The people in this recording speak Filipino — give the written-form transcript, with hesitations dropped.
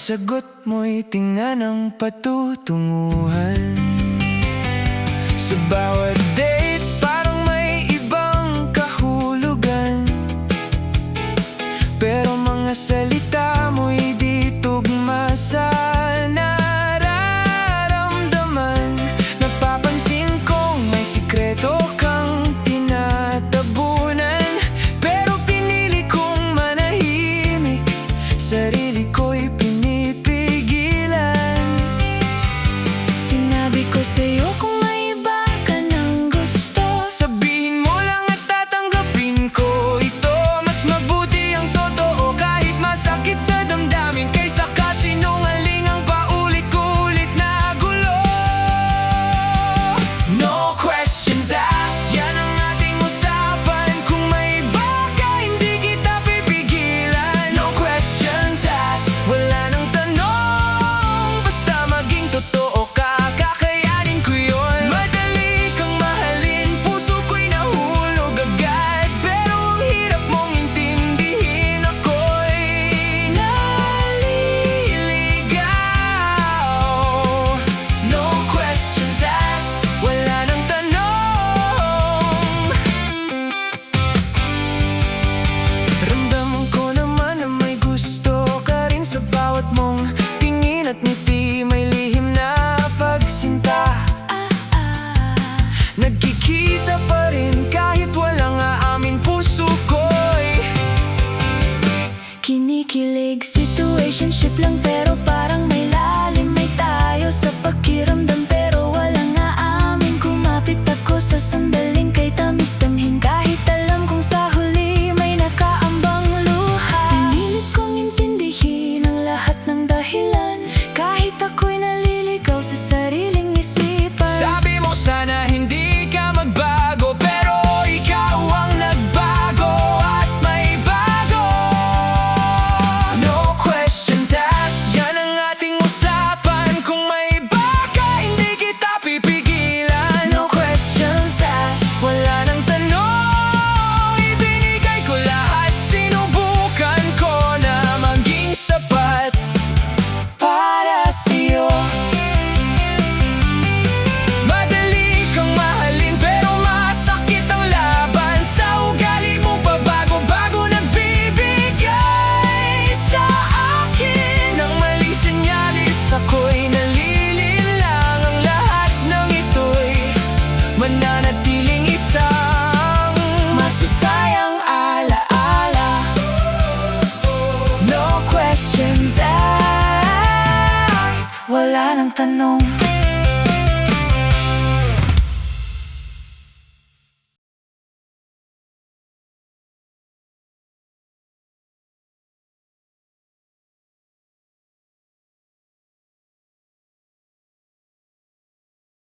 sagot mo'y tingnan ang patutunguhan. Sa bawat date parang may ibang kahulugan, pero mga salita mo'y di tugma sa nararamdaman. Napapansin kong may sikreto kang tinatabunan, pero pinili kong manahimik, sarili ko'y pinipigilan. Sinabi ko sa'yo kung may iba ka ng gusto, sabihin mo lang at tatanggapin ko ito. Mas mabuti ang totoo kahit masakit sa damdamin, kaysa kasinungaling ang paulit-ulit na gulo. No questions asked, yan ang ating usapan. Kung may iba ka, hindi kita pipigilan. No questions asked, wala nang tanong, basta maging totoo ka, kakayanin ko yun. Madali kang mahalin, puso ko'y nahulog agad, pero ang hirap mong intindihin, ako'y naliligaw. No questions asked, wala nang tanong. Ramdaman ko naman na may gusto ka rin sa bawat mong tingin at ngiti, may lihim na pagsinta. Nagkikita pa rin kahit walang aamin, puso ko'y kinikilig. Situationship lang pero parang may lalim, may tayo sa pakiramdam pero walang aamin. Kumapit ako sa sandaling kay tamis-tamhin, kahit alam kong sa huli may nakaambang luha. Pinilit kong intindihin ang lahat ng dahilan, kahit ako'y naliligaw sa sariling isipan. Sabi mo sana hindi ka magbago, pero ikaw ang nagbago at may bago. No questions asked, yan ang ating usapan. Kung may iba ka, hindi kita pipigilan. No questions asked, wala nang tanong, ibinigay ko lahat, sinubukan ko na maging sapat para sa'yo. Madali kang mahalin pero masakit ang laban, sa ugali mo pabago-bago nagbibigay sa akin ng maling senyalis. Ako'y nalilinlang, ang lahat ng ito'y mananatiling isang masasayang alaala. No questions asked, wala nang tanong.